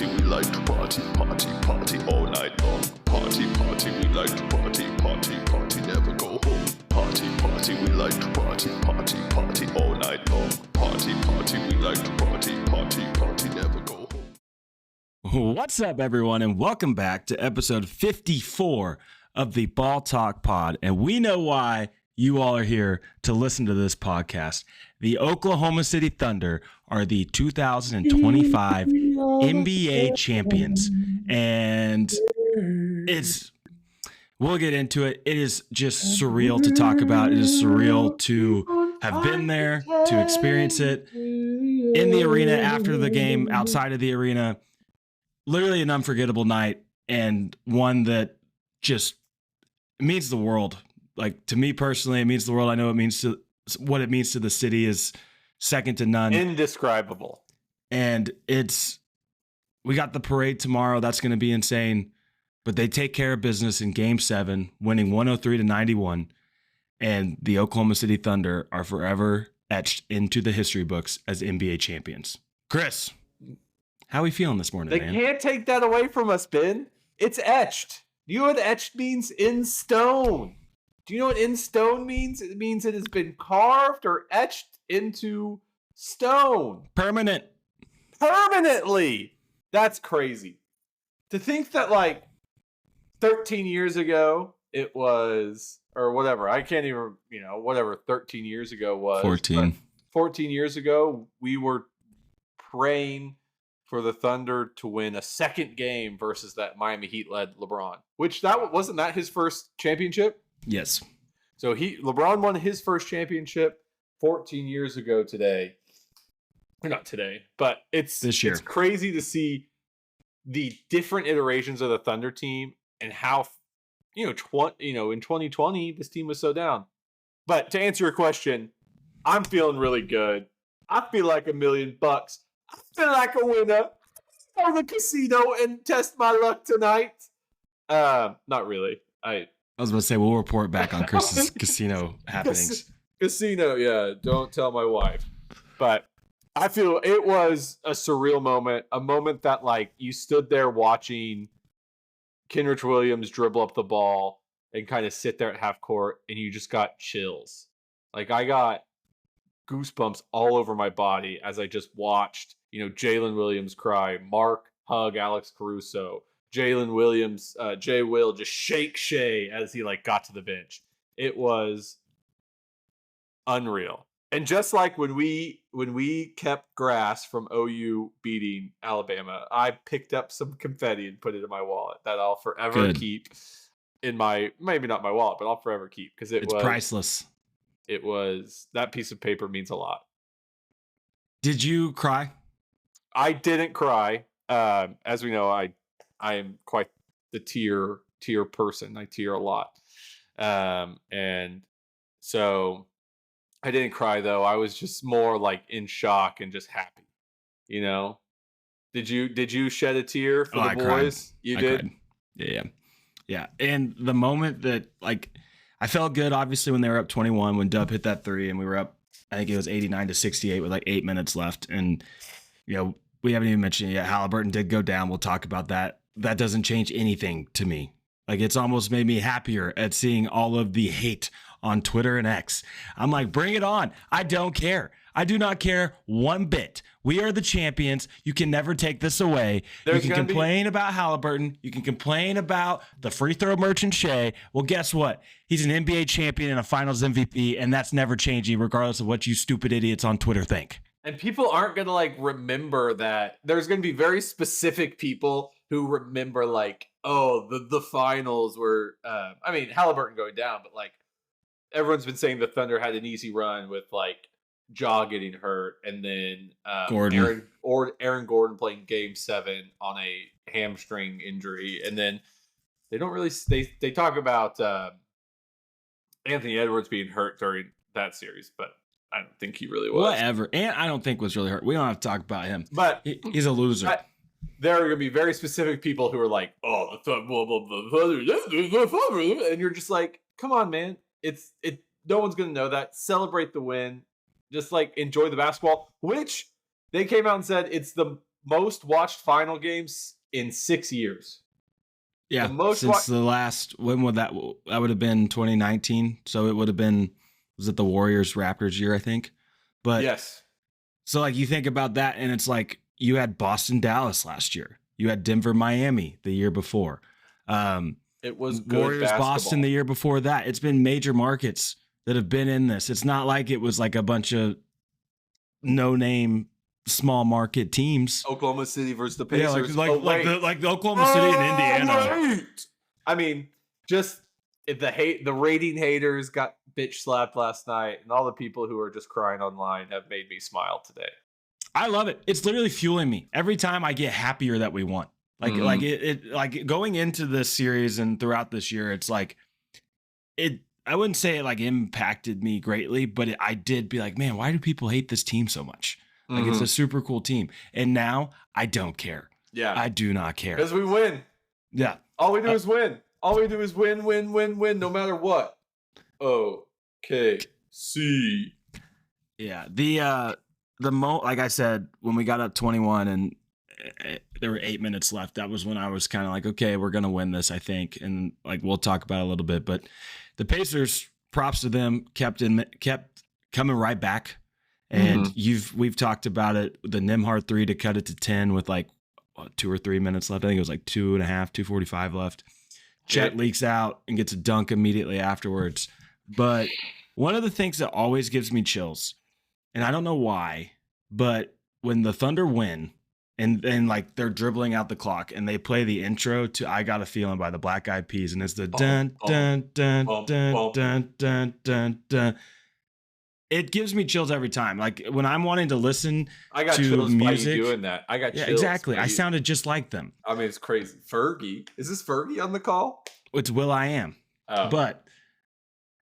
party, we like to party, party, party all night long. Party, party, we like to party, party, party, never go home. Party, party, we like to party, party, party all night long. Party, party, we like to party, party, party, never go home. What's up, everyone, and welcome back to episode 54 of the Ball Talk Pod. And we know why you all are here to listen to this podcast. The Oklahoma City Thunder are the 2025 NBA champions. And we'll get into it. It is just surreal to talk about. It is surreal to have been there, to experience it in the arena, after the game, outside of the arena. Literally an unforgettable night, and one that just means the world. Like, to me personally, it means the world. I know what it means to the city is second to none. Indescribable. And we got the parade tomorrow. That's going to be insane. But they take care of business in Game 7, winning 103-91. And the Oklahoma City Thunder are forever etched into the history books as NBA champions. Chris, how are we feeling this morning, man? They can't take that away from us, Ben. It's etched. You know what etched means? In stone. Do you know what in stone means? It means it has been carved or etched into stone. Permanent. Permanently. That's crazy. To think that, like, 13 years ago, it was, or whatever, I can't even, whatever 13 years ago was. 14. 14 years ago, we were praying for the Thunder to win a second game versus that Miami Heat-led LeBron, which wasn't that his first championship? Yes. So LeBron won his first championship 14 years ago today. Or not today, but it's this year. It's crazy to see the different iterations of the Thunder team and how in 2020 this team was so down. But to answer your question, I'm feeling really good. I feel like $1 million. I feel like a winner. Go to the casino and test my luck tonight. Not really. I was about to say, we'll report back on Chris's casino happenings. Casino, yeah. Don't tell my wife. But I feel it was a surreal moment. A moment that, like, you stood there watching Kenrich Williams dribble up the ball and kind of sit there at half court, and you just got chills. Like, I got goosebumps all over my body as I just watched, Jalen Williams cry, Mark hug Alex Caruso, Jalen Williams, Jay Will just shake Shea as he got to the bench. It was unreal. And just like when we kept grass from OU beating Alabama, I picked up some confetti and put it in my wallet that I'll forever keep in maybe not my wallet, but I'll forever keep because it's priceless. It was, that piece of paper means a lot. Did you cry? I didn't cry. As we know, I am quite the tear person. I tear a lot. And so I didn't cry though. I was just more like in shock and just happy. Did you shed a tear for the boys? You did? Cried. Yeah. And the moment that, I felt good, obviously, when they were up 21, when Dub hit that three, and we were up, I think it was 89-68 with 8 minutes left. And, we haven't even mentioned it yet. Halliburton did go down. We'll talk about that. That doesn't change anything to me. It's almost made me happier at seeing all of the hate on Twitter and X. I'm like, bring it on. I don't care. I do not care one bit. We are the champions. You can never take this away. You can complain about Halliburton. You can complain about the free throw merchant Shea. Well, guess what? He's an NBA champion and a finals MVP, and that's never changing regardless of what you stupid idiots on Twitter think. And people aren't going to remember that. There's going to be very specific people who remember the finals were, Halliburton going down, but everyone's been saying the Thunder had an easy run with Jaw getting hurt, and then Aaron Gordon playing Game 7 on a hamstring injury, and then they don't really they talk about Anthony Edwards being hurt during that series, but I don't think he really was. Whatever, and I don't think was really hurt. We don't have to talk about him, but he's a loser. There are going to be very specific people who are like, "Oh, the Thunder," and you're just like, "Come on, man! No one's going to know that. Celebrate the win." Just enjoy the basketball, which they came out and said it's the most watched final games in 6 years. Yeah, The most since the last, when would that would have been 2019. So it would have been, was it the Warriors Raptors year, I think? But yes. so like you think about that, and it's like you had Boston Dallas last year. You had Denver Miami the year before. It was good Warriors basketball. Boston the year before that. It's been major markets that have been in this. It's not like it was like a bunch of no name small market teams. Oklahoma City versus the Yeah, Pacers. like the Oklahoma City and Indiana. Wait. I mean, just the rating haters got bitch slapped last night, and all the people who are just crying online have made me smile today. I love it. It's literally fueling me every time. I get happier that we won. Like like going into this series and throughout this year, it's like it. I wouldn't say it like impacted me greatly, but I did be like, man, why do people hate this team so much? Like it's a super cool team, and now I don't care. Yeah, I do not care because we win. Yeah, all we do is win. All we do is win, no matter what. Okay, see. Yeah, like I said, when we got up 21 and there were 8 minutes left, that was when I was kind of like, okay, we're gonna win this, I think, and like we'll talk about it a little bit. But the Pacers, props to them, kept coming right back, and we've talked about it. The Nembhard 3 to cut it to 10 with like 2 or 3 minutes left. I think it was like 2.5, 2:45 left. Chet leaks out and gets a dunk immediately afterwards. But one of the things that always gives me chills, and I don't know why, but when the Thunder win and like they're dribbling out the clock and they play the intro to I Got a Feeling by the Black Eyed Peas, and it's the dun dun dun dun dun dun dun dun. It gives me chills every time. Like when I'm wanting to listen I got to chills music. by you doing that. I got chills. Exactly. I sounded just like them. I mean, it's crazy. Fergie. Is this Fergie on the call? It's will.i.am. Oh. But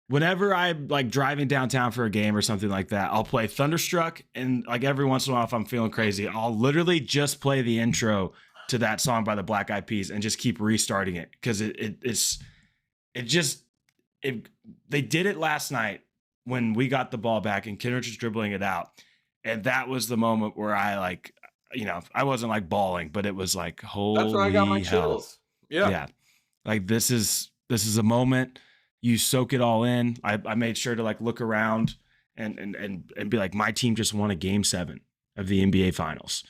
whenever I'm like driving downtown for a game or something like that, I'll play Thunderstruck, and like every once in a while, if I'm feeling crazy, I'll literally just play the intro to that song by the Black Eyed Peas and just keep restarting it because they did it last night when we got the ball back and Kenrich was dribbling it out, and that was the moment where I like, I wasn't like bawling, but it was like, holy that's where I got my hell. chills. Yeah, like this is a moment. You soak it all in. I made sure to like look around and be like, my team just won a game 7 of the NBA finals.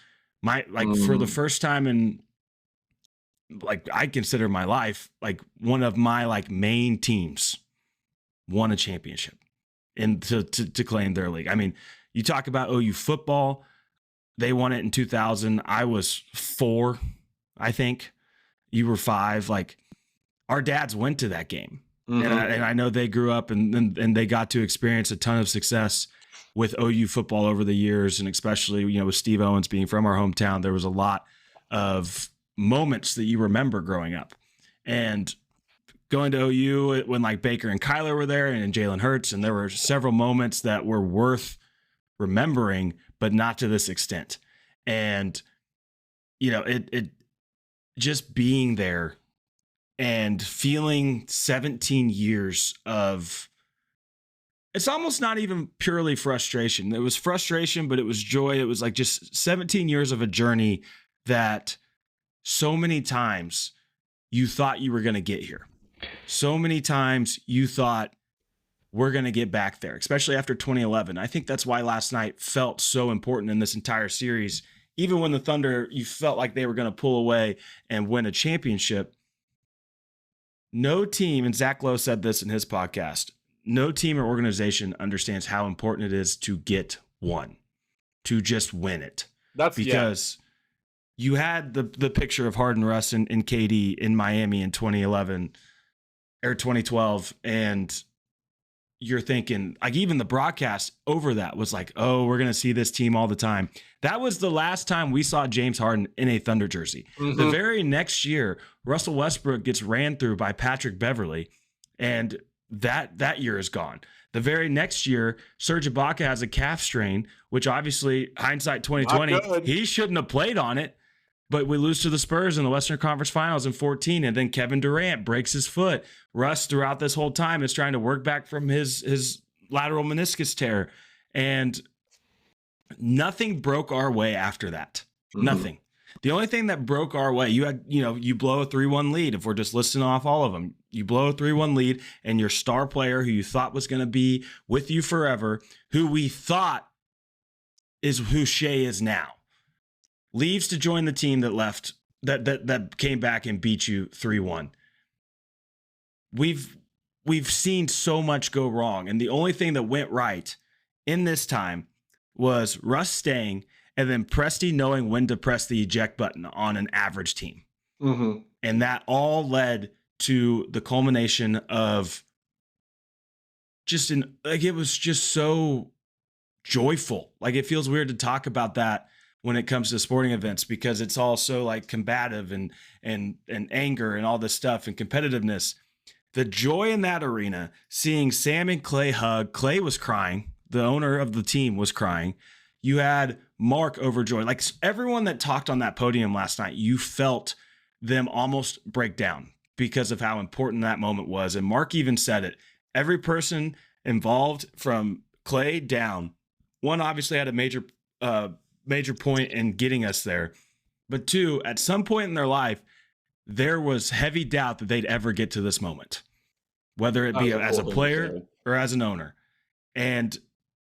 For the first time in like, I consider my life, like one of my like main teams won a championship and to claim their league. I mean, you talk about OU football. They won it in 2000. I was 4, I think. You were 5. Like our dads went to that game. And I know they grew up and they got to experience a ton of success with OU football over the years. And especially, with Steve Owens being from our hometown, there was a lot of moments that you remember growing up. And going to OU when like Baker and Kyler were there and Jalen Hurts, and there were several moments that were worth remembering, but not to this extent. And, it just being there and feeling 17 years of, it's almost not even purely frustration. It was frustration, but it was joy. It was like just 17 years of a journey that so many times you thought you were going to get here. So many times you thought we're going to get back there, especially after 2011. I think that's why last night felt so important in this entire series. Even when the Thunder, you felt like they were going to pull away and win a championship. No team, and Zach Lowe said this in his podcast, no team or organization understands how important it is to get one, to just win it. That's because you had the picture of Harden, Russ, and KD in Miami in 2011 or 2012, and you're thinking, like, even the broadcast over that was like, oh, we're going to see this team all the time. That was the last time we saw James Harden in a Thunder jersey. The very next year, Russell Westbrook gets ran through by Patrick Beverley, and that year is gone. The very next year, Serge Ibaka has a calf strain, which obviously, hindsight 2020, he shouldn't have played on it. But we lose to the Spurs in the Western Conference Finals in 2014, and then Kevin Durant breaks his foot. Russ, throughout this whole time, is trying to work back from his lateral meniscus tear. And nothing broke our way after that. Nothing. The only thing that broke our way, you blow a 3-1 lead. If we're just listing off all of them, you blow a 3-1 lead, and your star player who you thought was going to be with you forever, who we thought is who Shea is now, leaves to join the team that left, that came back and beat you 3-1. We've seen so much go wrong, and the only thing that went right in this time was Russ staying, and then Presti knowing when to press the eject button on an average team. And that all led to the culmination of it was just so joyful. Like, it feels weird to talk about that when it comes to sporting events, because it's all so like combative and anger and all this stuff and competitiveness. The joy in that arena, seeing Sam and Clay hug. Clay was crying. The owner of the team was crying. You had Mark overjoyed. Like, everyone that talked on that podium last night, you felt them almost break down because of how important that moment was. And Mark even said it. Every person involved from Clay down, one obviously had a major point in getting us there. But two, at some point in their life, there was heavy doubt that they'd ever get to this moment, whether it be as a player or as an owner. And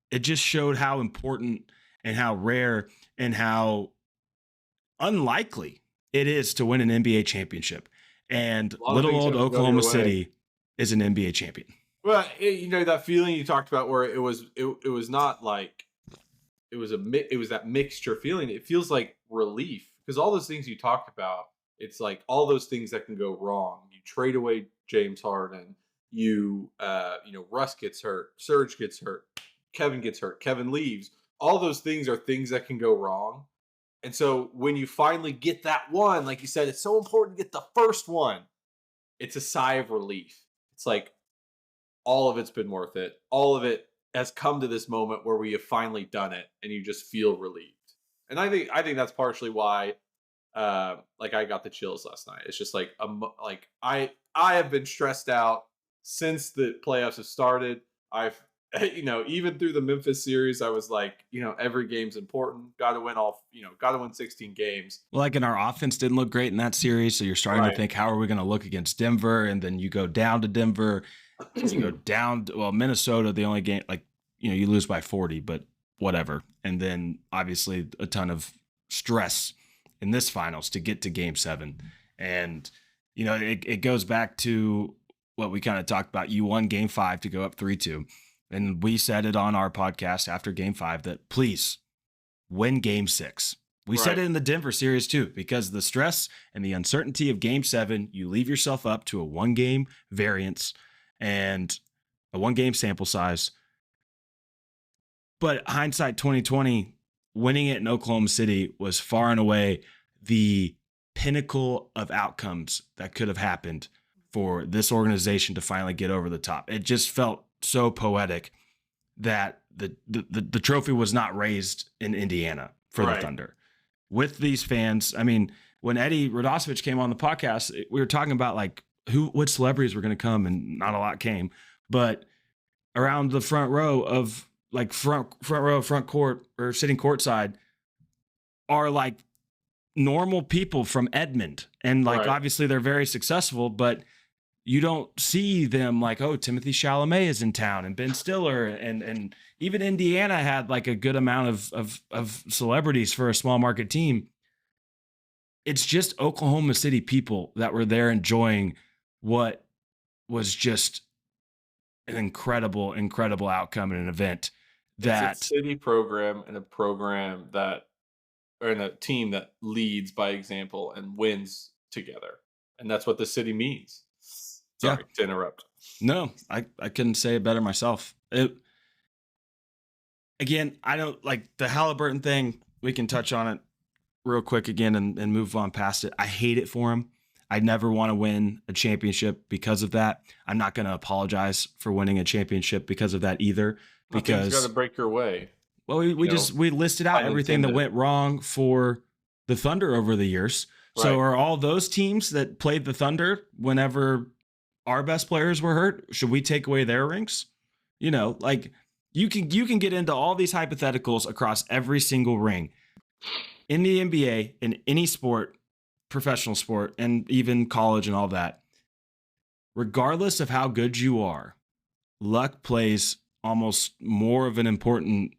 it just showed how important and how rare and how unlikely it is to win an NBA championship. And little old Oklahoma City is an NBA champion. Well, that feeling you talked about where it was not like it was that mixture feeling. It feels like relief, because all those things you talked about, it's like all those things that can go wrong. You trade away James Harden, Russ gets hurt, Serge gets hurt, Kevin gets hurt, Kevin leaves. All those things are things that can go wrong. And so when you finally get that one, like you said, it's so important to get the first one. It's a sigh of relief. It's like all of it's been worth it. All of it has come to this moment where we have finally done it, and you just feel relieved. And I think that's partially why I got the chills last night. It's just like I have been stressed out since the playoffs have started. I've even through the Memphis series, I was like, every game's important. Got to win 16 games. Well, like, and our offense didn't look great in that series. So you're starting to think, how are we going to look against Denver? And then you go down to Denver, you go down. Minnesota, the only game, you lose by 40, but whatever. And then obviously a ton of stress in this finals to get to Game 7. And, it goes back to what we kind of talked about. You won Game 5 to go up 3-2. And we said it on our podcast after Game 5 that please win Game 6. We said it in the Denver series too, because the stress and the uncertainty of Game 7, you leave yourself up to a 1-game variance and a 1-game sample size. But hindsight 2020, winning it in Oklahoma City was far and away the pinnacle of outcomes that could have happened for this organization to finally get over the top. It just felt so poetic that the trophy was not raised in Indiana for the Thunder with these fans. I mean, when Eddie Radosevich came on the podcast, we were talking about what celebrities were going to come, and not a lot came, but around the front row of front court or sitting courtside are normal people from Edmond. And obviously they're very successful, but you don't see them Timothy Chalamet is in town, and Ben Stiller, and even Indiana had a good amount of celebrities for a small market team. It's just Oklahoma City people that were there enjoying what was just an incredible, incredible outcome in an event. It's a city program and a team that leads by example and wins together. And that's what the city means. Sorry to interrupt. No, I couldn't say it better myself. Again, I don't the Halliburton thing. We can touch on it real quick again and move on past it. I hate it for him. I never want to win a championship because of that. I'm not going to apologize for winning a championship because of that either. Because it's got to break your way. Well, we listed out everything that went wrong for the Thunder over the years. Right. So are all those teams that played the Thunder whenever our best players were hurt, should we take away their rings? You can get into all these hypotheticals across every single ring. in the NBA, in any sport, professional sport, and even college and all that, regardless of how good you are, luck plays almost more of an important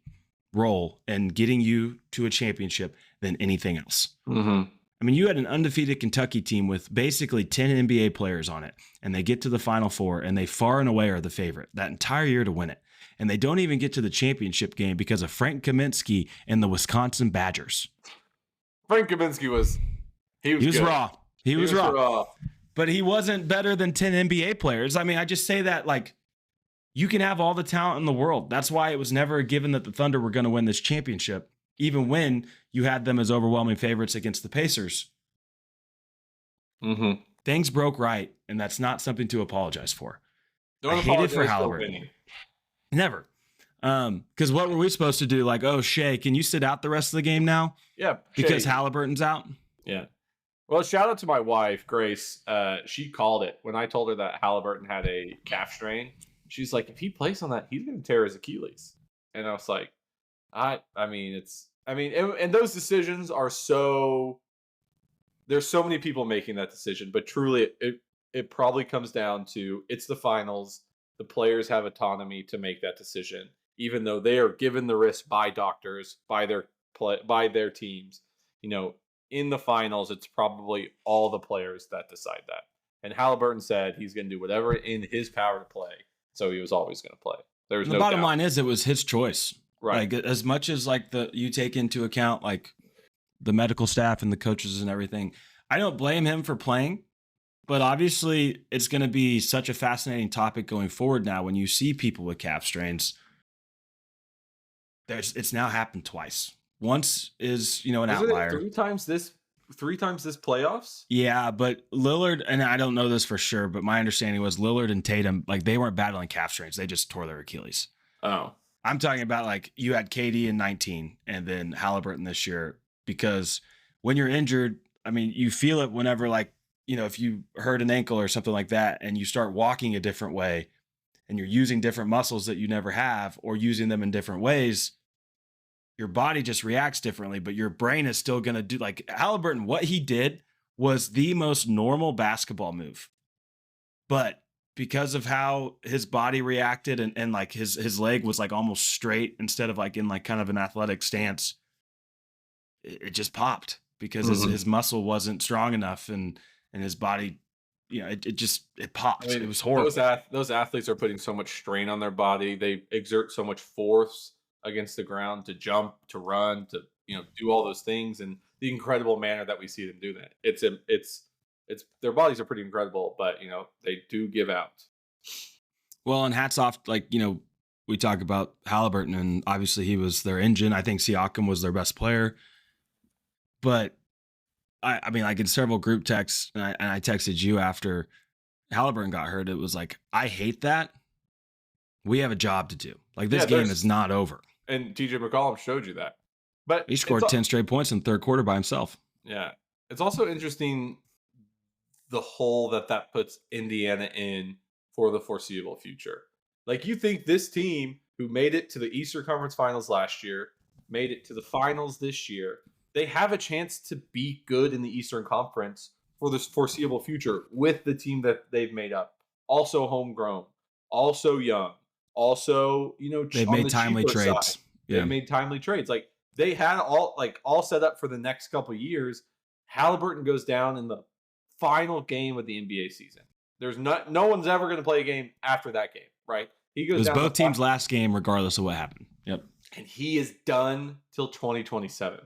role in getting you to a championship than anything else. Mm-hmm. I mean, you had an undefeated Kentucky team with basically 10 NBA players on it, and they get to the Final Four, and they far and away are the favorite that entire year to win it. And they don't even get to the championship game because of Frank Kaminsky and the Wisconsin Badgers. Frank Kaminsky was good. Raw. He was raw. But he wasn't better than 10 NBA players. I mean, I just say that like you can have all the talent in the world. That's why it was never a given that the Thunder were going to win this championship, even when you had them as overwhelming favorites against the Pacers. Mm-hmm. Things broke right, and that's not something to apologize for. Don't I hate it for apologize Halliburton. winning. Never. Because what were we supposed to do? Like, oh, Shea, can you sit out the rest of the game now? Yeah. Because Shea. Halliburton's out? Yeah. Well, shout out to my wife, Grace. She called it when I told her that Halliburton had a calf strain. She's like, if he plays on that, he's going to tear his Achilles. And I was like, and those decisions are so, there's so many people making that decision, but truly it probably comes down to, it's the finals. The players have autonomy to make that decision, even though they are given the risk by doctors, by their teams. You know, in the finals, it's probably all the players that decide that. And Halliburton said he's going to do whatever in his power to play. So he was always going to play. There was The no bottom doubt. line is it was his choice. Right. Like, as much as like you take into account like the medical staff and the coaches and everything, I don't blame him for playing. But obviously, it's going to be such a fascinating topic going forward now when you see people with calf strains. It's now happened twice. Once is, an outlier. Three times this playoffs? Yeah, but Lillard, and I don't know this for sure, but my understanding was Lillard and Tatum, like they weren't battling calf strains. They just tore their Achilles. Oh. I'm talking about like you had KD in 19 and then Halliburton this year, because when you're injured, I mean, you feel it whenever like, if you hurt an ankle or something like that and you start walking a different way and you're using different muscles that you never have or using them in different ways, your body just reacts differently, but your brain is still going to do like Halliburton. What he did was the most normal basketball move, but because of how his body reacted and like his leg was like almost straight instead of like in like kind of an athletic stance, it just popped because his muscle wasn't strong enough and his body, it popped. I mean, it was horrible. Those athletes are putting so much strain on their body. They exert so much force against the ground to jump, to run, to do all those things, and the incredible manner that we see them do that. It's their bodies are pretty incredible, but they do give out. Well, and hats off, like we talk about Halliburton, and obviously he was their engine. I think Siakam was their best player, but I mean, like in several group texts, and I texted you after Halliburton got hurt. It was like, I hate that. We have a job to do. Like this game is not over. And TJ McCollum showed you that. But he scored 10 straight points in the third quarter by himself. Yeah. It's also interesting the hole that puts Indiana in for the foreseeable future. Like, you think this team who made it to the Eastern Conference Finals last year, made it to the finals this year, they have a chance to be good in the Eastern Conference for this foreseeable future with the team that they've made up. Also homegrown, also young, also, they've made timely trades. Yeah. They've made timely trades. Like, they had all set up for the next couple of years. Halliburton goes down in the final game of the NBA season. There's no one's ever going to play a game after that game, right? He goes. It was down both teams' last game, regardless of what happened. Yep. And he is done till 2027.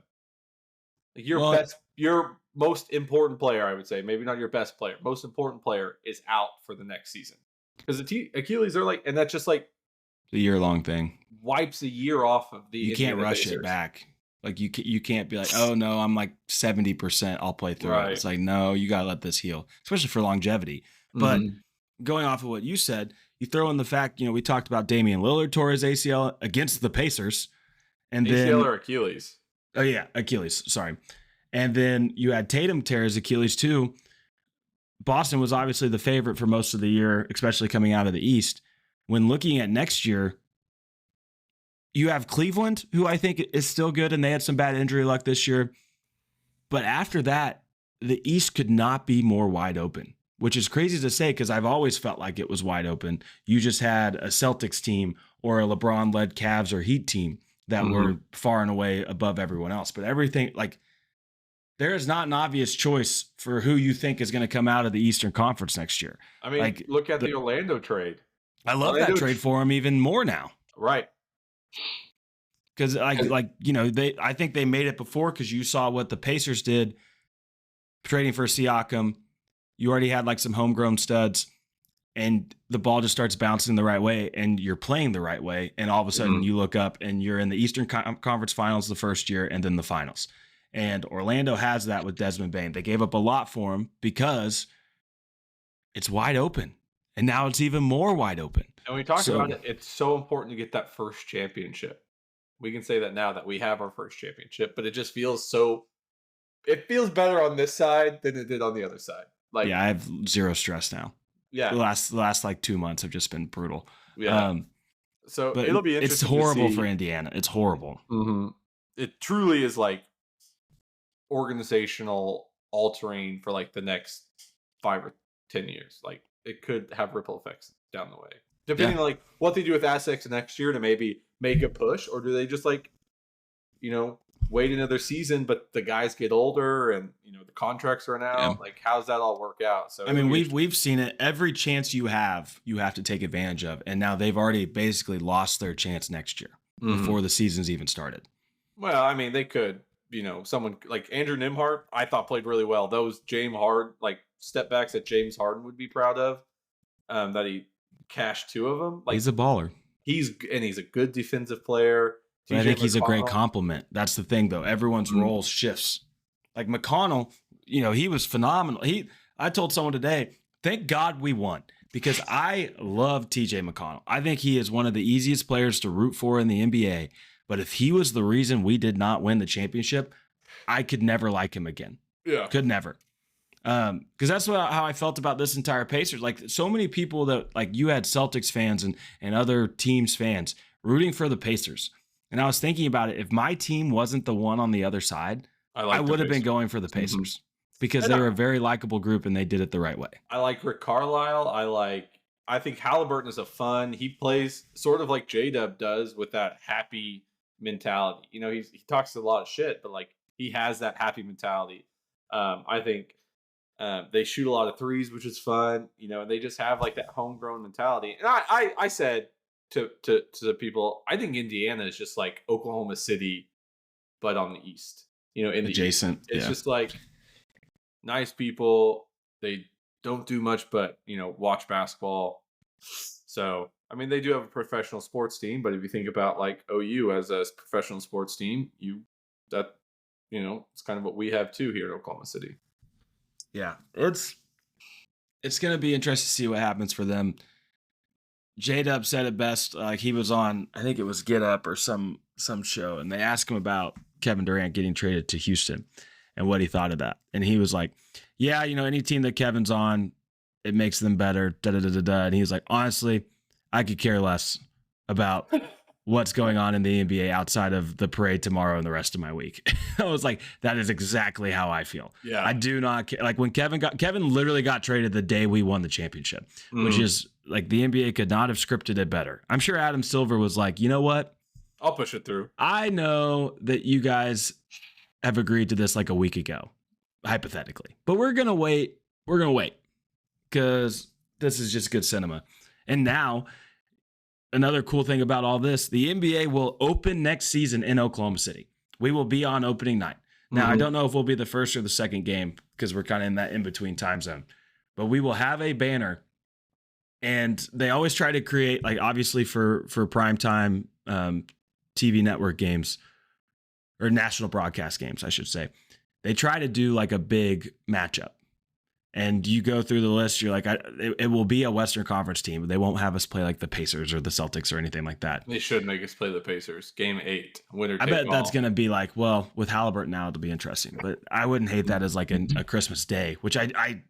Like your most important player, I would say, maybe not your best player, most important player is out for the next season because the Achilles are like, and that's just like the year-long thing. Wipes a year off of the. You can't rush it back. Like you can't be like, oh no, I'm like 70%. I'll play through it. It's like, no, you gotta let this heal, especially for longevity. But going off of what you said, you throw in the fact, we talked about Damian Lillard tore his ACL against the Pacers, and ACL or Achilles. Oh yeah, Achilles. Sorry, and then you had Tatum tear his Achilles too. Boston was obviously the favorite for most of the year, especially coming out of the East. When looking at next year, you have Cleveland, who I think is still good, and they had some bad injury luck this year. But after that, the East could not be more wide open, which is crazy to say because I've always felt like it was wide open. You just had a Celtics team or a LeBron-led Cavs or Heat team that were far and away above everyone else. But everything, like, there is not an obvious choice for who you think is going to come out of the Eastern Conference next year. I mean, like, look at the Orlando trade. I love that trade for him even more now. Right. Because I think they made it before because you saw what the Pacers did trading for Siakam. You already had like some homegrown studs, and the ball just starts bouncing the right way, and you're playing the right way, and all of a sudden you look up and you're in the Eastern Conference Finals the first year, and then the finals. And Orlando has that with Desmond Bane. They gave up a lot for him because it's wide open, and now it's even more wide open. And we talked about it. It's so important to get that first championship. We can say that now that we have our first championship, but it just feels it feels better on this side than it did on the other side. Like, yeah, I have zero stress now. Yeah. The last like 2 months have just been brutal. Yeah. So but it'll be interesting. It's horrible to see. for Indiana. It's horrible. Mm-hmm. It truly is like organizational altering for like the next 5 or 10 years. Like, it could have ripple effects down the way, depending on like what they do with assets next year to maybe make a push, or do they just like, wait another season, but the guys get older and the contracts run out. Yeah. Like, how's that all work out? So I mean, we've seen it. Every chance you have to take advantage of, and now they've already basically lost their chance next year before the season's even started. Well, I mean, they could. Someone like Andrew Nembhard, I thought played really well. Those James Harden, like step backs that James Harden would be proud of, that he cashed 2 of them. Like, he's a baller. He's a good defensive player. I think he's a great compliment. That's the thing, though. Everyone's role shifts. Like McConnell, he was phenomenal. I told someone today, thank God we won, because I love TJ McConnell. I think he is one of the easiest players to root for in the NBA. But if he was the reason we did not win the championship, I could never like him again. Yeah. Could never. Because that's how I felt about this entire Pacers. Like, so many people that, like, you had Celtics fans and other teams fans rooting for the Pacers. And I was thinking about it. If my team wasn't the one on the other side, I would have been going for the Pacers because they were a very likable group and they did it the right way. I like Rick Carlisle. I think Halliburton is he plays sort of like J-Dub does with that happy mentality. He talks a lot of shit, but like, he has that happy mentality. I think they shoot a lot of threes, which is fun, and they just have like that homegrown mentality. And I said to the people, I think Indiana is just like Oklahoma City, but on the East, in adjacent. It's just like nice people. They don't do much, but watch basketball. So, I mean, they do have a professional sports team, but if you think about like OU as a professional sports team, it's kind of what we have too here in Oklahoma City. Yeah, it's going to be interesting to see what happens for them. J-Dub said it best. Like, he was on, I think it was Get Up or some show, and they asked him about Kevin Durant getting traded to Houston and what he thought of that. And he was like, yeah, any team that Kevin's on, it makes them better, da-da-da-da-da. And he was like, honestly, I could care less about what's going on in the NBA outside of the parade tomorrow and the rest of my week. I was like, that is exactly how I feel. Yeah. I do not care. Like, when Kevin literally got traded the day we won the championship, which is like, the NBA could not have scripted it better. I'm sure Adam Silver was like, you know what? I'll push it through. I know that you guys have agreed to this like a week ago, hypothetically, but we're going to wait. We're going to wait because this is just good cinema. And now, another cool thing about all this, the NBA will open next season in Oklahoma City. We will be on opening night. Now, I don't know if we'll be the first or the second game because we're kind of in that in-between time zone. But we will have a banner. And they always try to create, like, obviously for primetime TV network games, or national broadcast games, I should say, they try to do like a big matchup. And you go through the list, you're like, it will be a Western Conference team, but they won't have us play like the Pacers or the Celtics or anything like that. They should make us play the Pacers. Game 8, winner take all. I bet that's going to be like, well, with Halliburton now, it'll be interesting. But I wouldn't hate that as like a Christmas Day, which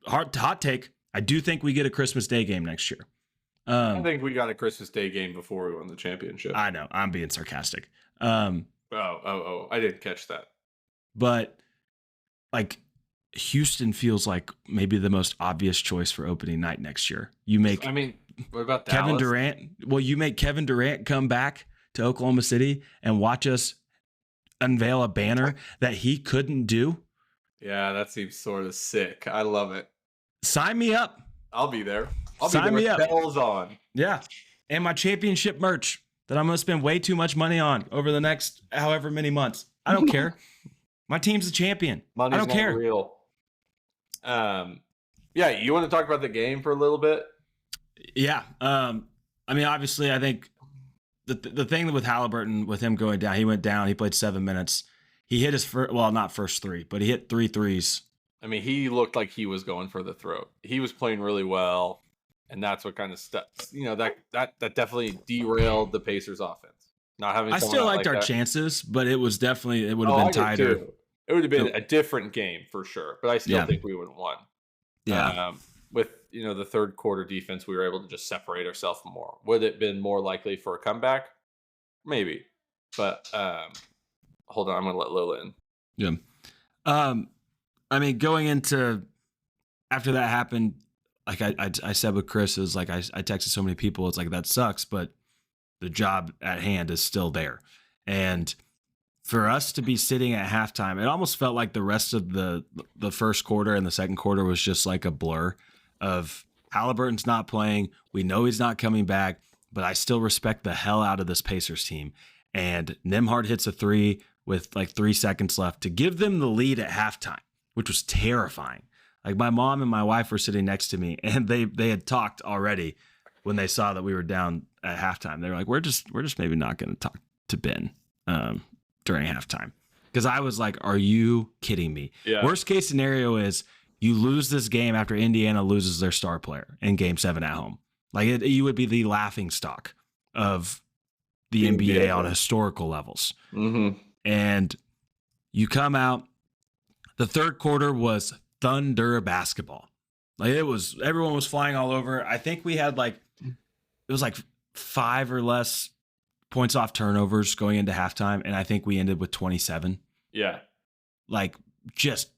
hot take. I do think we get a Christmas Day game next year. I think we got a Christmas Day game before we won the championship. I know. I'm being sarcastic. I didn't catch that. But like Houston feels like maybe the most obvious choice for opening night next year. You make I mean, what about Kevin Dallas? Durant. Well, you make Kevin Durant come back to Oklahoma City and watch us unveil a banner that he couldn't do. Yeah, that seems sort of sick. I love it. Sign me up. I'll be there. I'll Sign be me there up. with bells on. Yeah. And my championship merch that I'm going to spend way too much money on over the next however many months. I don't care. My team's the champion. Money's I don't not care. real. Yeah, you want to talk about the game for a little bit? Yeah. I mean, obviously, I think the thing with Halliburton, with him going down, he went down. He played 7 minutes. He hit his first, well, not first three, but he hit 3 threes. I mean, he looked like he was going for the throat. He was playing really well, and that's what kind of stuff. That definitely derailed the Pacers' offense. Not having. I still liked our chances, but it was definitely it would have been tighter. It would have been a different game for sure, but I still think we would have won. Yeah. With the third quarter defense, we were able to just separate ourselves more. Would it have been more likely for a comeback? Maybe, but hold on, I'm gonna let Lola in. Yeah. I mean, going into after that happened, like I said with Chris, is like I texted so many people. It's like that sucks, but the job at hand is still there, and for us to be sitting at halftime, it almost felt like the rest of the first quarter and the second quarter was just like a blur of Halliburton's not playing. We know he's not coming back, but I still respect the hell out of this Pacers team. And Nembhard hits a 3 with like 3 seconds left to give them the lead at halftime, which was terrifying. Like my mom and my wife were sitting next to me, and they had talked already when they saw that we were down at halftime. They were like, we're just maybe not going to talk to Ben during halftime. Because I was like, are you kidding me? Yeah. Worst case scenario is you lose this game after Indiana loses their star player in Game 7 at home. Like you would be the laughing stock of the NBA on historical levels. Mm-hmm. And you come out, the third quarter was thunder basketball. Like everyone was flying all over. I think we had it was like 5 or less points off turnovers going into halftime, and I think we ended with 27. Yeah. Like, just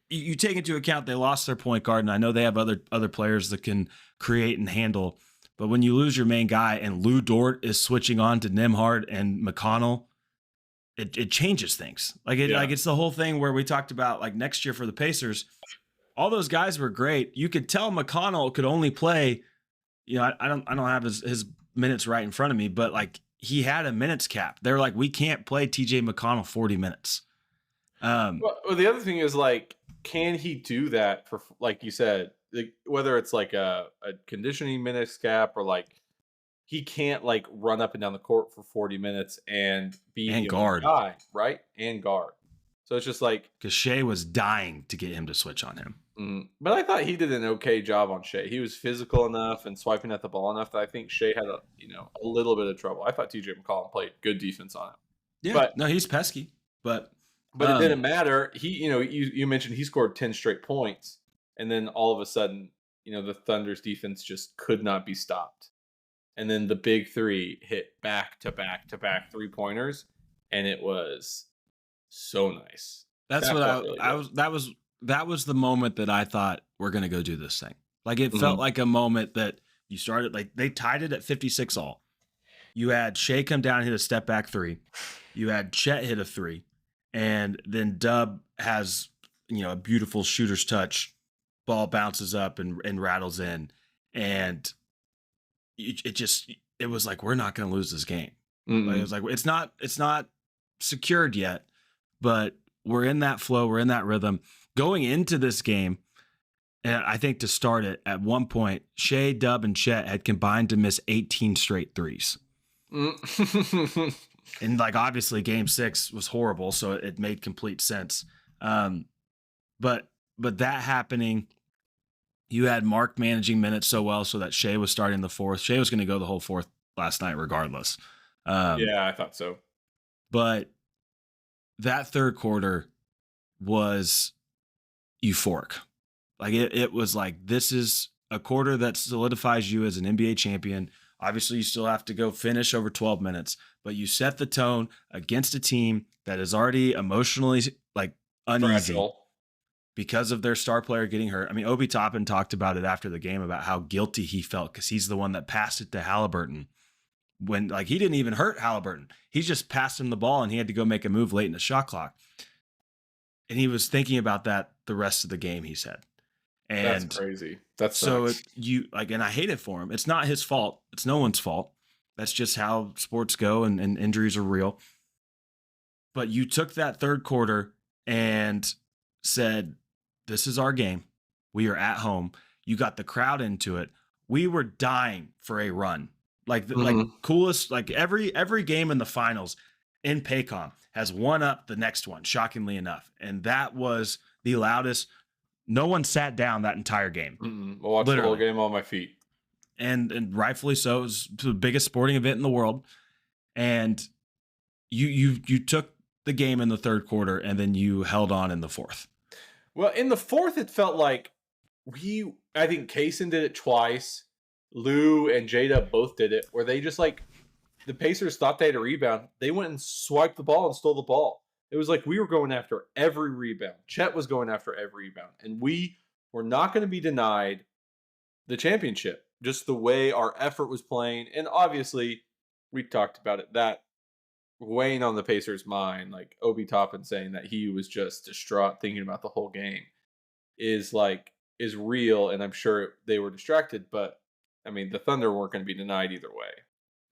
you take into account they lost their point guard, and I know they have other players that can create and handle, but when you lose your main guy and Lou Dort is switching on to Nembhard and McConnell, it changes things. Like it's the whole thing where we talked about like next year for the Pacers, all those guys were great. You could tell McConnell could only play, I don't have his minutes right in front of me, but like he had a minutes cap. They're like, we can't play TJ McConnell 40 minutes. Well, the other thing is like, can he do that for, like you said, like, whether it's like a conditioning minutes cap or like he can't like run up and down the court for 40 minutes and be and the guard guy, right? And guard. So it's just like, because Shea was dying to get him to switch on him. But I thought he did an okay job on Shea. He was physical enough and swiping at the ball enough that I think Shea had a little bit of trouble. I thought TJ McCollum played good defense on him. Yeah, but no, he's pesky, but it didn't matter. He, you mentioned he scored 10 straight points, and then all of a sudden, the Thunder's defense just could not be stopped. And then the big three hit back to back 3-pointers, and it was so nice. That's what that was the moment that I thought we're going to go do this thing. Like it felt like a moment that you started, like they tied it at 56 all. You had Shea come down and hit a step back 3. You had Chet hit a 3. And then Dub has, a beautiful shooter's touch. Ball bounces up and rattles in. And it was like, we're not going to lose this game. Like, it was like, it's not secured yet, but we're in that flow. We're in that rhythm. Going into this game, and I think to start it, at one point, Shea, Dub, and Chet had combined to miss 18 straight threes. And like obviously Game 6 was horrible, so it made complete sense. But that happening, you had Mark managing minutes so well, so that Shea was starting the fourth. Shea was going to go the whole fourth last night, regardless. Yeah, I thought so. But that third quarter was euphoric. Like it was like, this is a quarter that solidifies you as an NBA champion. Obviously, you still have to go finish over 12 minutes, but you set the tone against a team that is already emotionally like uneasy. Fragile. because of their star player getting hurt. I mean, Obi Toppin talked about it after the game about how guilty he felt because he's the one that passed it to Halliburton when like he didn't even hurt Halliburton. He just passed him the ball and he had to go make a move late in the shot clock. And he was thinking about that the rest of the game, he said. And that's crazy. That's so and I hate it for him. It's not his fault. It's no one's fault. That's just how sports go and injuries are real. But you took that third quarter and said, this is our game. We are at home. You got the crowd into it. We were dying for a run. Like coolest, like every game in the finals in Paycom has one up the next one, shockingly enough. And that was the loudest. No one sat down that entire game. I watched the whole game on my feet. And rightfully so. It was the biggest sporting event in the world. And you took the game in the third quarter and then you held on in the fourth. Well, in the fourth, it felt like I think Kaysen did it twice. Lou and Jada both did it, where they just like, the Pacers thought they had a rebound. They went and swiped the ball and stole the ball. It was like we were going after every rebound. Chet was going after every rebound. And we were not going to be denied the championship, just the way our effort was playing. And obviously, we talked about it, that weighing on the Pacers' mind, like Obi Toppin saying that he was just distraught thinking about the whole game is real. And I'm sure they were distracted, but I mean, the Thunder weren't going to be denied either way.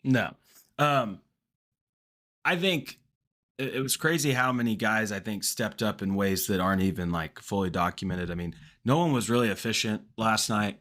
No. I think it was crazy how many guys I think stepped up in ways that aren't even like fully documented. I mean, no one was really efficient last night.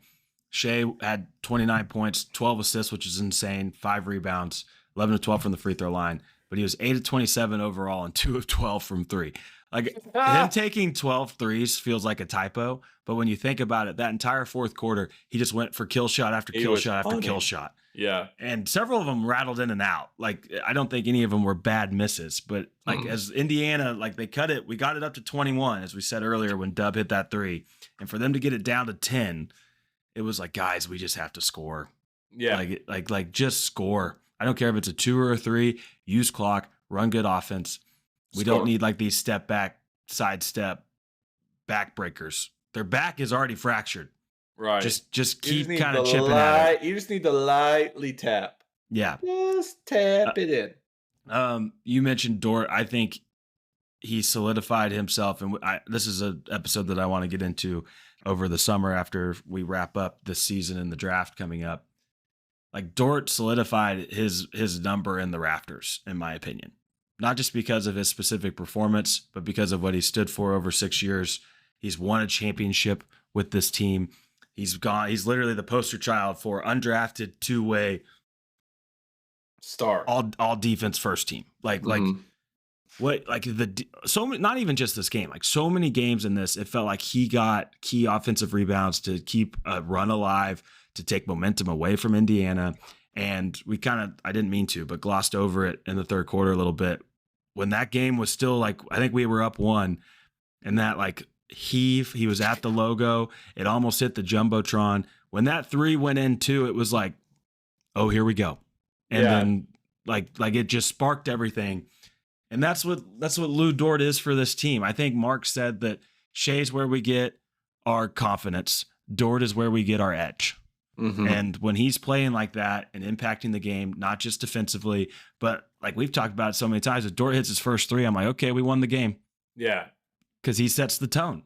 Shea had 29 points, 12 assists, which is insane, 5 rebounds, 11 of 12 from the free throw line, but he was 8 of 27 overall and 2 of 12 from 3. Like him taking 12 threes feels like a typo, but when you think about it, that entire fourth quarter, he just went for kill shot after kill shot after kill shot. Yeah. And several of them rattled in and out. Like, I don't think any of them were bad misses, but like as Indiana, like they cut it, we got it up to 21, as we said earlier, when Dub hit that 3. And for them to get it down to 10, it was like, guys, we just have to score. Yeah. Like just score. I don't care if it's a 2 or a 3, use clock, run good offense. We don't need like these step back, sidestep, back breakers. Their back is already fractured. Right. Just keep kind of chipping at it. You just need to lightly tap. Yeah. Just tap it in. You mentioned Dort. I think he solidified himself, and this is an episode that I want to get into over the summer after we wrap up this season and the draft coming up. Like Dort solidified his number in the rafters, in my opinion. Not just because of his specific performance, but because of what he stood for over 6 years. He's won a championship with this team. He's literally the poster child for undrafted two-way star, all defense first team. Not even just this game, like so many games in this, it felt like he got key offensive rebounds to keep a run alive, to take momentum away from Indiana. And I didn't mean to, but glossed over it in the third quarter a little bit. When that game was still like, I think we were up 1, and that like heave, he was at the logo. It almost hit the Jumbotron. When that 3 went in too, it was like, oh, here we go. And then like it just sparked everything. And that's what Lou Dort is for this team. I think Mark said that Shea's where we get our confidence. Dort is where we get our edge. Mm-hmm. And when he's playing like that and impacting the game, not just defensively, but like we've talked about it so many times, if Dort hits his first 3, I'm like, okay, we won the game. Yeah. Because he sets the tone.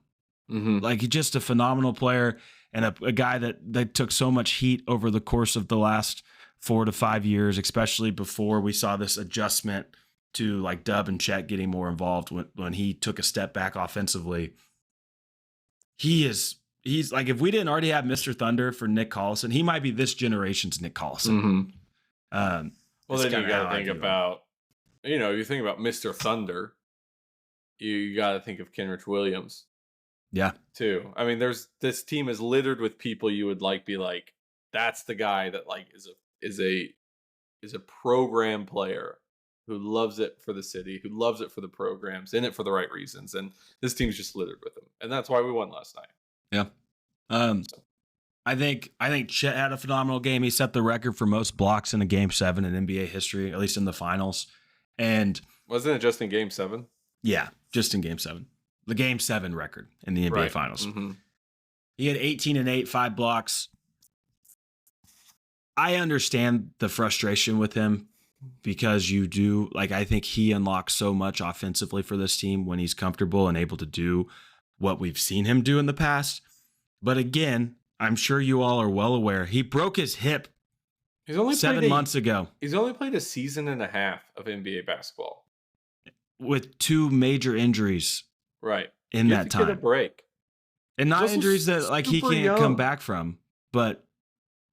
Mm-hmm. Like he's just a phenomenal player and a guy that took so much heat over the course of the last 4 to 5 years, especially before we saw this adjustment to like Dub and Chet getting more involved when he took a step back offensively. He's like, if we didn't already have Mr. Thunder for Nick Collison, he might be this generation's Nick Collison. Mm-hmm. Well, then you got to think about, you think about Mr. Thunder, you got to think of Kenrich Williams. Yeah. Too. I mean, this team is littered with people you would be like, that's the guy that like is a program player who loves it for the city, who loves it for the programs, in it for the right reasons. And this team's just littered with them. And that's why we won last night. Yeah. I think Chet had a phenomenal game. He set the record for most blocks in a Game 7 in NBA history, at least in the finals. And wasn't it just in Game 7? Yeah, just in Game 7. the Game 7 record in the NBA Right. Finals. Mhm. He had 18 and 8, 5 blocks. I understand the frustration with him because you do, like, I think he unlocks so much offensively for this team when he's comfortable and able to do what we've seen him do in the past. But again, I'm sure you all are well aware, he broke his hip He's only 7 months ago He's only played a season and a half of NBA basketball. with 2 major injuries Right. in You that have to get a time. break. And not Also injuries that like he super can't young. come back from, but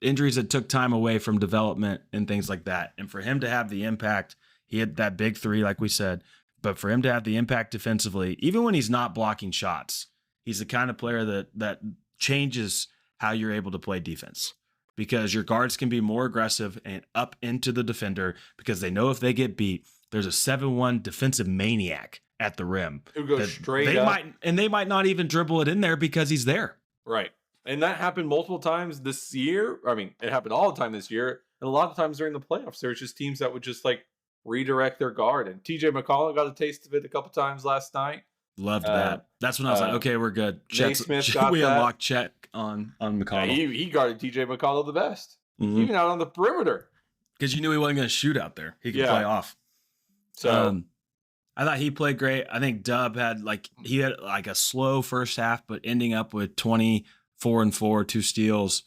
injuries that took time away from development and things like that. And for him to have the impact, he had that big 3, like we said, but for him to have the impact defensively, even when he's not blocking shots, he's the kind of player that changes how you're able to play defense, because your guards can be more aggressive and up into the defender because they know if they get beat, there's a 7-1 defensive maniac at the rim. Who goes that straight they up. they might not even dribble it in there because he's there. Right. And that happened multiple times this year. I mean, it happened all the time this year. And a lot of times during the playoffs, there was just teams that would just like redirect their guard. And TJ McCollum got a taste of it a couple times last night. Loved that. That's when I was like, okay, we're good. Naismith got we that. unlocked Chet on Yeah, McConnell. he guarded TJ McConnell the best, Mhm. even out on the perimeter. Because you knew he wasn't going to shoot out there. He could Yeah. play off. So I thought he played great. I think Dub had a slow first half, but ending up with 24 and 4, 2 steals.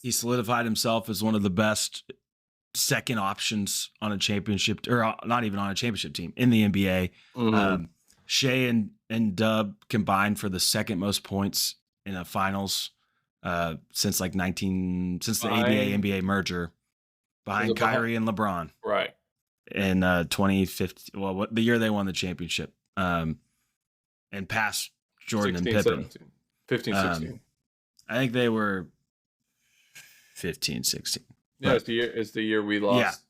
He solidified himself as one of the best second options on a championship, or not even on a championship team in the NBA. Shea and Dub combined for the second most points in a finals since the ABA NBA merger, behind it behind- Kyrie and LeBron right. in 2015. Well, the year they won the championship, and past Jordan 16, and Pippen. 17, 15, 16. I think they were 15, 16. Yeah, but- it's the year we lost.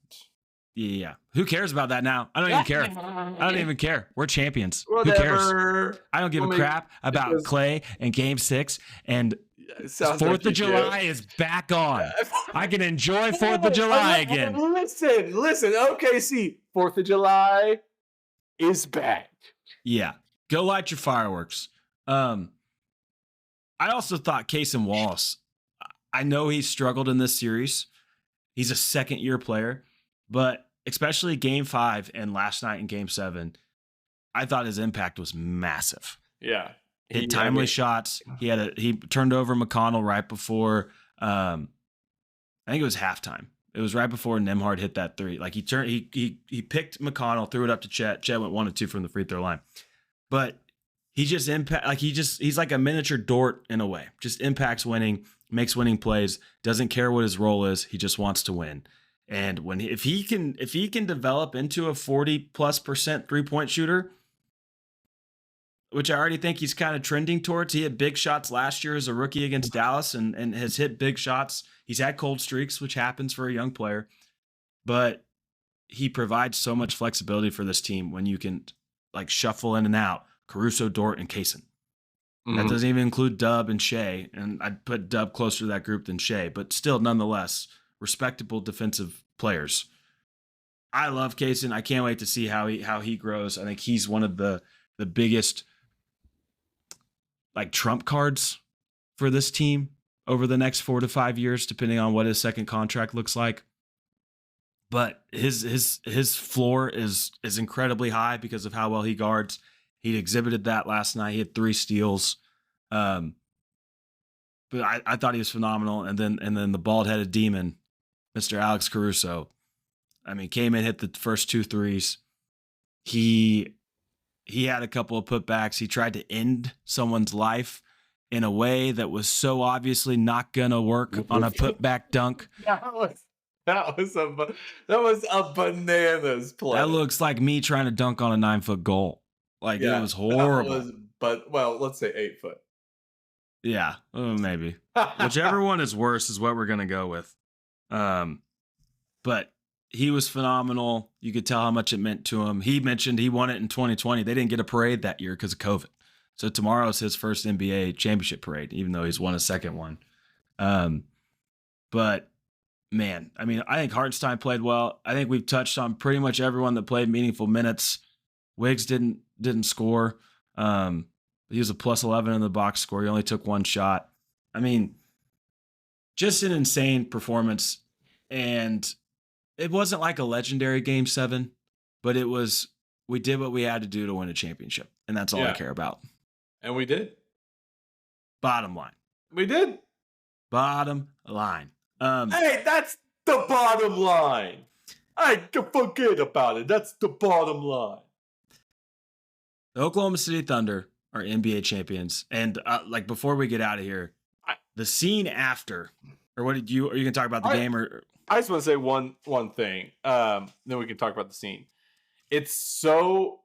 Yeah. Who cares about that now? I don't even care. I don't even care. We're champions. Who cares? Whatever. I don't give a crap about was- Clay and Game 6. And It sounds 4th like you of do. July is back on. I can enjoy 4th of July again. Listen. OKC, 4th of July is back. Yeah. Go light your fireworks. I also thought Cason Wallace, I know he struggled in this series. He's a second-year player, but especially Game 5 and last night in Game 7, I thought his impact was massive. Yeah. Hit timely shots. He turned over McConnell right before I think it was halftime. It was right before Nembhard hit that 3. Like he picked McConnell, threw it up to Chet. Chet went 1 of 2 from the free throw line. But he just he's like a miniature Dort in a way. Just impacts winning, makes winning plays, doesn't care what his role is. He just wants to win. And if he can develop into a 40+% 3-point shooter, which I already think he's kind of trending towards. He hit big shots last year as a rookie against Dallas and has hit big shots. He's had cold streaks, which happens for a young player, but he provides so much flexibility for this team when you can like shuffle in and out Caruso, Dort, and Cason. That doesn't even include Dub and Shea, and I'd put Dub closer to that group than Shea, but still, nonetheless, respectable defensive players. I love Cason. I can't wait to see how he grows. I think he's one of the biggest like trump cards for this team over the next 4 to 5 years, depending on what his second contract looks like. But his floor is incredibly high because of how well he guards. He exhibited that last night. He had 3 steals. But I thought he was phenomenal. And then the bald-headed demon, Mr. Alex Caruso, I mean, came in, hit the first 2 threes. He had a couple of putbacks. He tried to end someone's life in a way that was so obviously not gonna work on a putback dunk. That was a bananas play. That looks like me trying to dunk on a 9-foot goal. Like it was horrible. Let's say 8 foot. Yeah, maybe. Whichever one is worse is what we're gonna go with. But he was phenomenal. You could tell how much it meant to him. He mentioned he won it in 2020. They didn't get a parade that year because of COVID. So tomorrow's his first NBA championship parade, even though he's won a second one. But man, I mean, I think Hartenstein played well. I think we've touched on pretty much everyone that played meaningful minutes. Wiggs didn't score. He was a plus 11 in the box score. He only took one shot. I mean, just an insane performance. And it wasn't like a legendary game 7, but we did what we had to do to win a championship. And that's all I care about. And we did. Bottom line. We did. Bottom line. Hey, that's the bottom line. I can forget about it. That's the bottom line. The Oklahoma City Thunder are NBA champions. And like before we get out of here, the scene after, or what did you? Are you gonna talk about the game or? I just want to say one thing. Then we can talk about the scene. It's so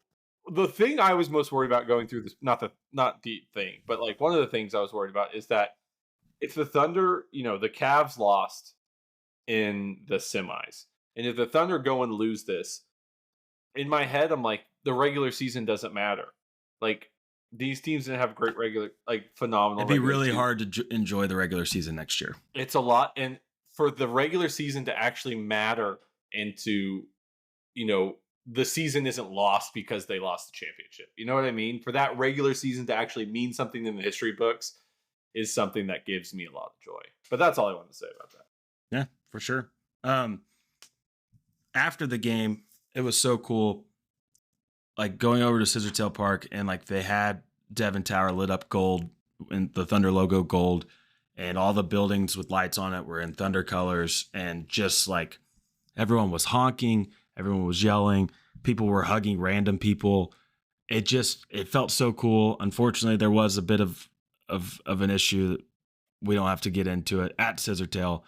the thing I was most worried about going through this, not the thing, but like one of the things I was worried about is that if the Thunder, the Cavs lost in the semis, and if the Thunder go and lose this, in my head, I'm like, the regular season doesn't matter. Like, these teams didn't have great phenomenal. It'd be really hard to enjoy the regular season next year. It's a lot. And for the regular season to actually matter and to, the season isn't lost because they lost the championship. You know what I mean? For that regular season to actually mean something in the history books is something that gives me a lot of joy. But that's all I wanted to say about that. Yeah, for sure. After the game, it was so cool. Like going over to Scissortail Park and like they had Devon Tower lit up gold and the Thunder logo gold, and all the buildings with lights on it were in Thunder colors, and just like everyone was honking, everyone was yelling, people were hugging random people. It felt so cool. Unfortunately, there was a bit of an issue that we don't have to get into it at Scissortail,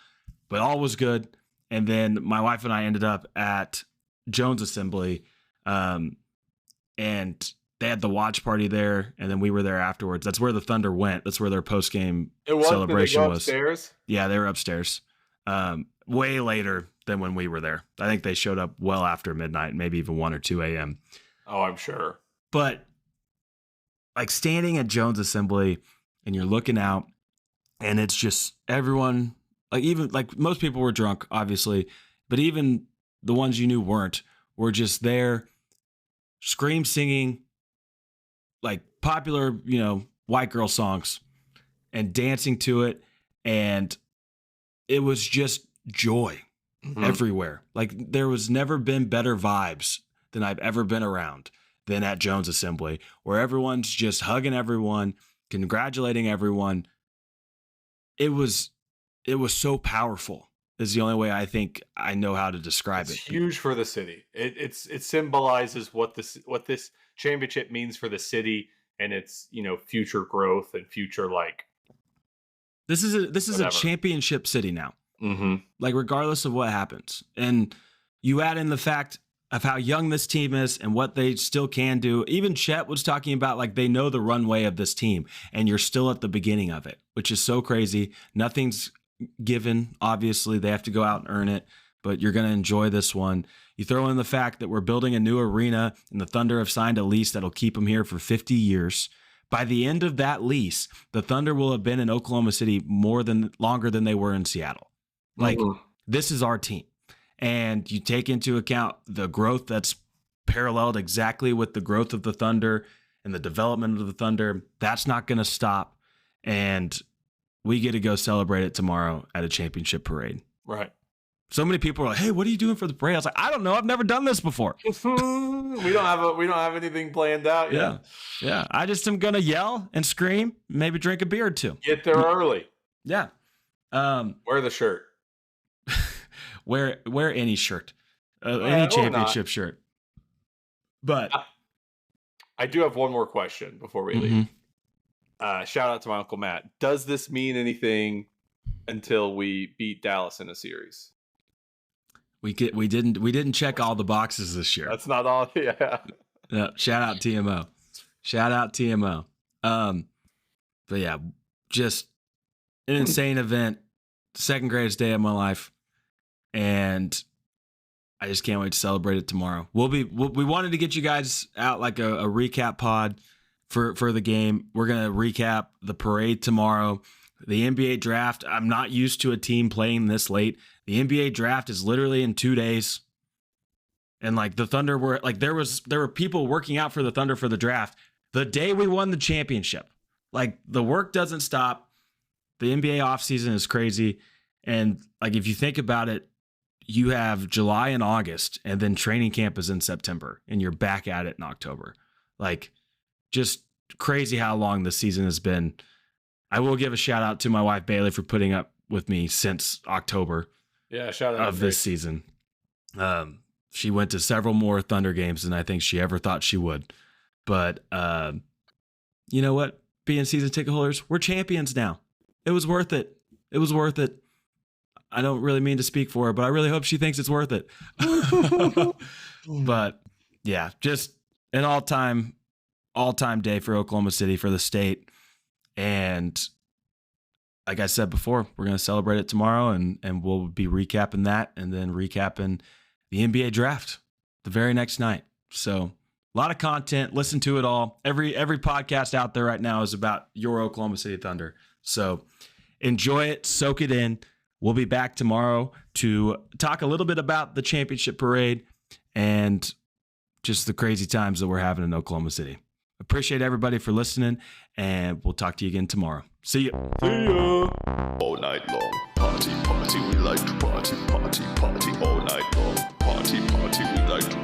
but all was good. And then my wife and I ended up at Jones Assembly, and they had the watch party there, and then we were there afterwards. That's where the Thunder went. That's where their post-game celebration was. Upstairs? Yeah, they were upstairs. Way later than when we were there. I think they showed up well after midnight, maybe even 1 or 2 a.m. Oh, I'm sure. But like standing at Jones Assembly and you're looking out, and it's just everyone, like even like most people were drunk, obviously, but even the ones you knew weren't, were just there scream singing like popular, white girl songs and dancing to it. And it was just joy everywhere. Like there was never been better vibes than I've ever been around than at Jones Assembly, where everyone's just hugging everyone, congratulating everyone. It was so powerful. Is the only way I think I know how to describe it. It's huge for the city. It symbolizes what this championship means for the city and its future growth and future This is a championship city now. Mm-hmm. Like regardless of what happens, and you add in the fact of how young this team is and what they still can do. Even Chet was talking about like they know the runway of this team, and you're still at the beginning of it, which is so crazy. Nothing's given. Obviously, they have to go out and earn it, but you're going to enjoy this one. You throw in the fact that we're building a new arena and the Thunder have signed a lease that'll keep them here for 50 years. By the end of that lease, the Thunder will have been in Oklahoma City longer than they were in Seattle. Like, This is our team. And you take into account the growth that's paralleled exactly with the growth of the Thunder and the development of the Thunder. That's not going to stop. And we get to go celebrate it tomorrow at a championship parade. Right. So many people are like, "Hey, what are you doing for the parade?" I was like, "I don't know. I've never done this before." we don't have anything planned out yet. Yeah. I just am gonna yell and scream, maybe drink a beer or two. Get there early. Yeah. Wear the shirt. wear any shirt, any championship shirt. But I do have one more question before we leave. Shout out to my Uncle Matt. Does this mean anything until we beat Dallas in a series? We didn't check all the boxes this year. That's not all. Yeah. No, shout out TMO. But yeah, just an insane event. Second greatest day of my life, and I just can't wait to celebrate it tomorrow. We wanted to get you guys out like a recap pod for the game. We're gonna recap the parade tomorrow. The NBA draft. I'm not used to a team playing this late. The NBA draft is literally in 2 days. And like the Thunder were like, there were people working out for the Thunder for the draft the day we won the championship. Like the work doesn't stop. The NBA offseason is crazy. And like, if you think about it, you have July and August, and then training camp is in September, and you're back at it in October. Like, just crazy how long this season has been. I will give a shout out to my wife Bailey for putting up with me since October. Yeah, shout out of this season. She went to several more Thunder games than I think she ever thought she would. But you know what? Being season ticket holders, we're champions now. It was worth it. It was worth it. I don't really mean to speak for her, but I really hope she thinks it's worth it. But yeah, just an all-time day for Oklahoma City, for the state. And like I said before, we're going to celebrate it tomorrow, and we'll be recapping that, and then recapping the NBA draft the very next night. So a lot of content. Listen to it all. Every podcast out there right now is about your Oklahoma City Thunder. So enjoy it, soak it in. We'll be back tomorrow to talk a little bit about the championship parade and just the crazy times that we're having in Oklahoma City. Appreciate everybody for listening, and we'll talk to you again tomorrow. See ya. See ya. All night long, party, party, we like to party, party, party, all night long, party, party, we like to